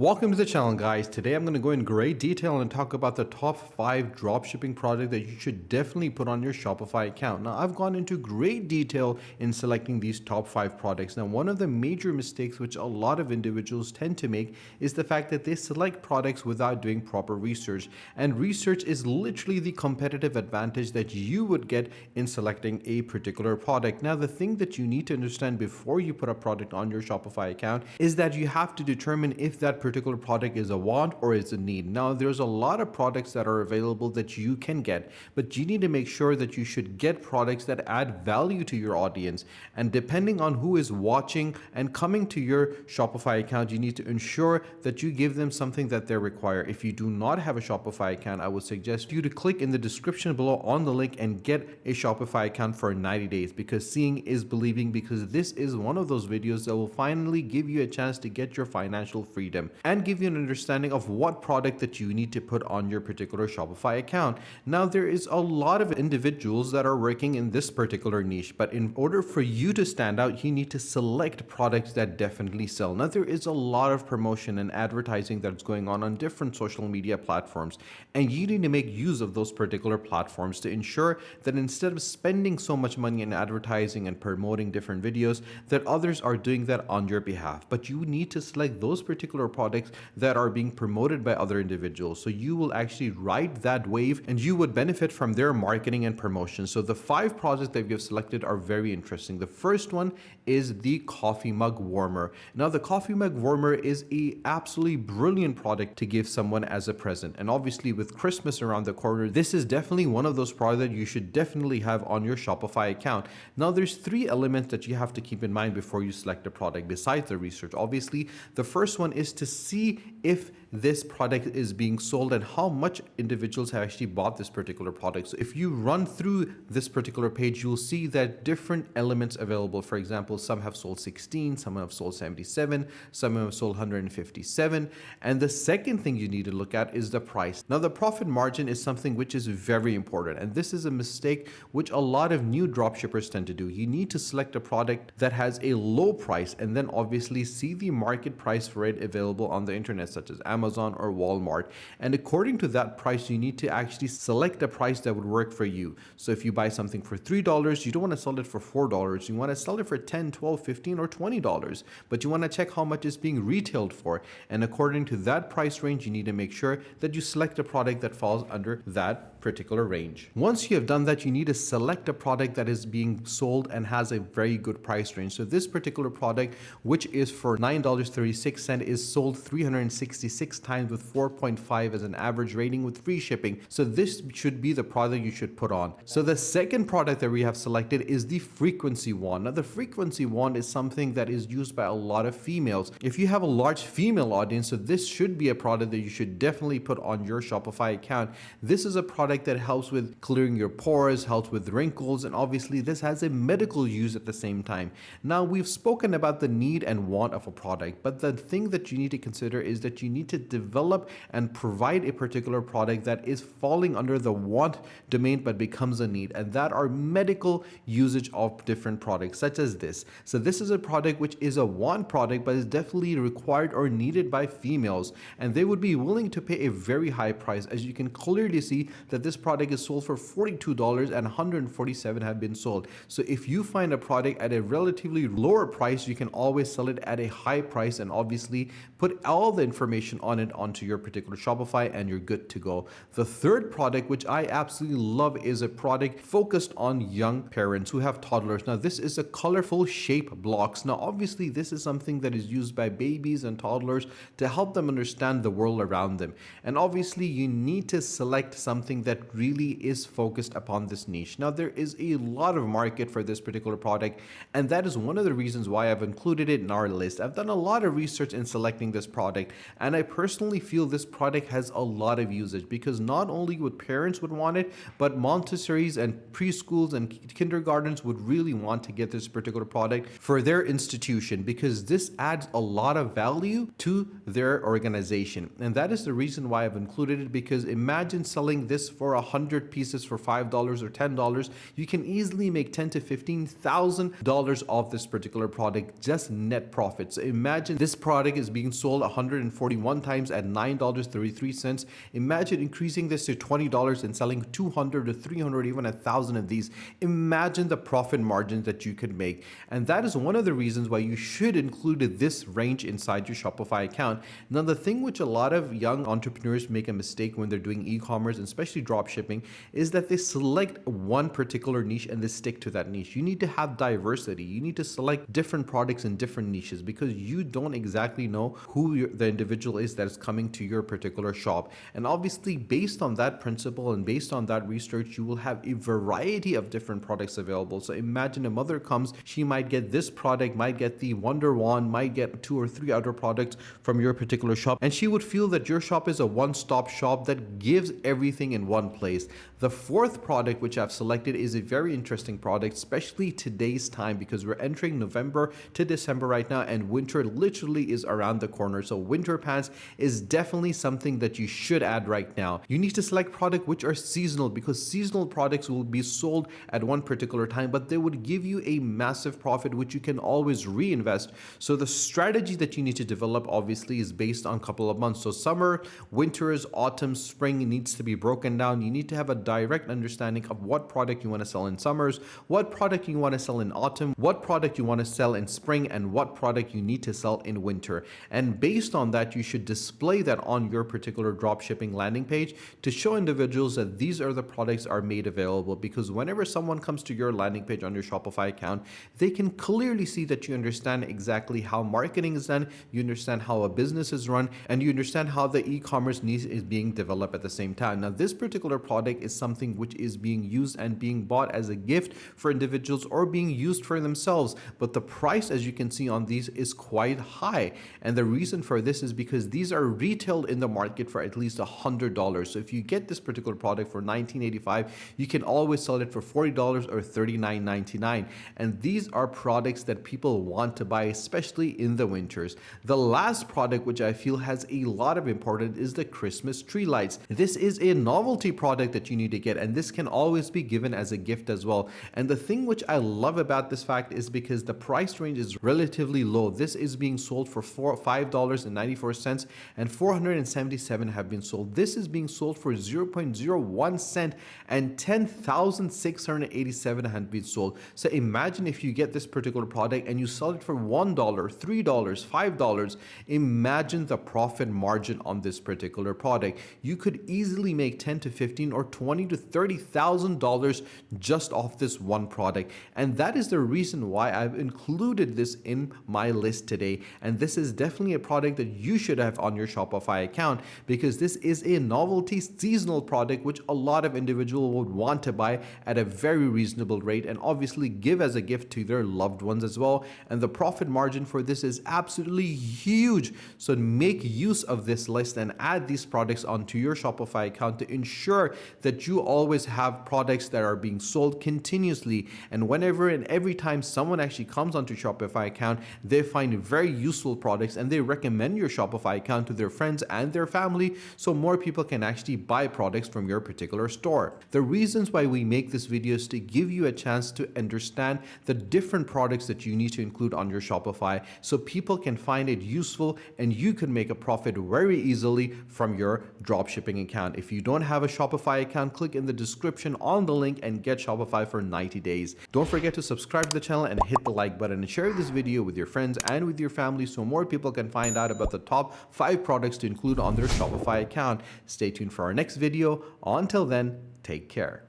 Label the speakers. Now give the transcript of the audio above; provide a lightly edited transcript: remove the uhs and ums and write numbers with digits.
Speaker 1: Welcome to the channel, guys. Today I'm going to go in great detail and talk about the top 5 dropshipping products that you should definitely put on your Shopify account. Now, I've gone into great detail in selecting these top 5 products. Now, one of the major mistakes which a lot of individuals tend to make is the fact that they select products without doing proper research. And research is literally the competitive advantage that you would get in selecting a particular product. Now, the thing that you need to understand before you put a product on your Shopify account is that you have to determine if that particular product is a want or is a need. Now, there's a lot of products that are available that you can get, but you need to make sure that you should get products that add value to your audience. And depending on who is watching and coming to your Shopify account, you need to ensure that you give them something that they require. If you do not have a Shopify account, I would suggest you to click in the description below on the link and get a Shopify account for 90 days, because seeing is believing, because this is one of those videos that will finally give you a chance to get your financial freedom and give you an understanding of what product that you need to put on your particular Shopify account. Now, there is a lot of individuals that are working in this particular niche, but in order for you to stand out, you need to select products that definitely sell. Now, there is a lot of promotion and advertising that's going on different social media platforms, and you need to make use of those particular platforms to ensure that instead of spending so much money in advertising and promoting different videos, that others are doing that on your behalf. But you need to select those particular products that are being promoted by other individuals. So you will actually ride that wave and you would benefit from their marketing and promotion. So the 5 products that we have selected are very interesting. The first one is the coffee mug warmer. Now, the coffee mug warmer is a absolutely brilliant product to give someone as a present. And obviously with Christmas around the corner, this is definitely one of those products that you should definitely have on your Shopify account. Now, there's 3 elements that you have to keep in mind before you select a product besides the research. Obviously, the first one is to see if this product is being sold and how much individuals have actually bought this particular product. So if you run through this particular page, you'll see that different elements available. For example, some have sold 16, some have sold 77, some have sold 157. And the second thing you need to look at is the price. Now, the profit margin is something which is very important, and this is a mistake which a lot of new dropshippers tend to do. You need to select a product that has a low price and then obviously see the market price for it available on the internet, such as Amazon or Walmart. And according to that price, you need to actually select a price that would work for you. So if you buy something for $3, you don't want to sell it for $4. You want to sell it for $10, $12, $15, or $20. But you want to check how much it's being retailed for. And according to that price range, you need to make sure that you select a product that falls under that particular range. Once you have done that, you need to select a product that is being sold and has a very good price range. So this particular product, which is for $9.36, is sold 366 times with 4.5 as an average rating with free shipping. So this should be the product you should put on. So the second product that we have selected is the frequency wand. Now, the frequency wand is something that is used by a lot of females. If you have a large female audience, so this should be a product that you should definitely put on your Shopify account. This is a product that helps with clearing your pores, helps with wrinkles, and obviously this has a medical use at the same time. Now, we've spoken about the need and want of a product, but the thing that you need to consider is that you need to develop and provide a particular product that is falling under the want domain but becomes a need, and that are medical usage of different products such as this. So this is a product which is a want product but is definitely required or needed by females, and they would be willing to pay a very high price. As you can clearly see that this product is sold for $42 and 147 have been sold. So if you find a product at a relatively lower price, you can always sell it at a high price and obviously put all the information on it onto your particular Shopify and you're good to go. The third product, which I absolutely love, is a product focused on young parents who have toddlers. Now, this is a colorful shape blocks. Now, obviously this is something that is used by babies and toddlers to help them understand the world around them. And obviously you need to select something that really is focused upon this niche. Now, there is a lot of market for this particular product, and that is one of the reasons why I've included it in our list. I've done a lot of research in selecting this product, and I personally feel this product has a lot of usage, because not only would parents would want it, but Montessori's and preschools and kindergartens would really want to get this particular product for their institution, because this adds a lot of value to their organization. And that is the reason why I've included it, because imagine selling this for 100 pieces for $5 or $10, you can easily make $10,000 to $15,000 off this particular product, just net profit. So imagine this product is being sold 141 times at $9.33. Imagine increasing this to $20 and selling 200 to 300, even 1,000 of these. Imagine the profit margins that you could make. And that is one of the reasons why you should include this range inside your Shopify account. Now, the thing which a lot of young entrepreneurs make a mistake when they're doing e-commerce, and especially drop shipping, is that they select one particular niche and they stick to that niche. You need to have diversity. You need to select different products in different niches because you don't exactly know who the individual is that is coming to your particular shop. And obviously, based on that principle and based on that research, you will have a variety of different products available. So imagine a mother comes, she might get this product, might get the Wonder Wand, might get 2 or 3 other products from your particular shop, and she would feel that your shop is a one-stop shop that gives everything in one place. The fourth product which I've selected is a very interesting product, especially today's time, because we're entering November to December right now and winter literally is around the corner. So winter pants is definitely something that you should add right now. You need to select products which are seasonal, because seasonal products will be sold at one particular time, but they would give you a massive profit which you can always reinvest. So the strategy that you need to develop obviously is based on a couple of months. So summer, winters, autumn, spring needs to be broken down. You need to have a direct understanding of what product you want to sell in summers, what product you want to sell in autumn, what product you want to sell in spring, and what product you need to sell in winter. And based on that, you should display that on your particular dropshipping landing page to show individuals that these are the products are made available. Because whenever someone comes to your landing page on your Shopify account, they can clearly see that you understand exactly how marketing is done, you understand how a business is run, and you understand how the e-commerce niche is being developed at the same time. Now, this particular product is something which is being used and being bought as a gift for individuals or being used for themselves. But the price, as you can see on these, is quite high. And the reason for this is because these are retailed in the market for at least $100. So if you get this particular product for $19.85, you can always sell it for $40 or $39.99. And these are products that people want to buy, especially in the winters. The last product which I feel has a lot of importance is the Christmas tree lights. This is a novelty product that you need to get, and this can always be given as a gift as well. And the thing which I love about this fact is because the price range is relatively low. This is being sold for $5.94 and 477 have been sold. This is being sold for 0.01 cent and 10,687 have been sold. So imagine if you get this particular product and you sell it for $1, $3, $5. Imagine the profit margin on this particular product. You could easily make 10 to 15 or 20 to $30,000 just off this one product. And that is the reason why I've included this in my list today. And this is definitely a product that you should have on your Shopify account, because this is a novelty seasonal product which a lot of individuals would want to buy at a very reasonable rate and obviously give as a gift to their loved ones as well. And the profit margin for this is absolutely huge. So make use of this list and add these products onto your Shopify account to ensure that you always have products that are being sold continuously. And whenever and every time someone actually comes onto Shopify account, they find very useful products and they recommend your Shopify account to their friends and their family, so more people can actually buy products from your particular store. The reasons why we make this video is to give you a chance to understand the different products that you need to include on your Shopify so people can find it useful and you can make a profit very easily from your dropshipping account. If you don't have a Shopify account, click in the description on the link and get Shopify for 90 days. Don't forget to subscribe to the channel and hit the like button and share this video with your friends and with your family so more people can find out about the top 5 products to include on their Shopify account. Stay tuned for our next video. Until then, take care.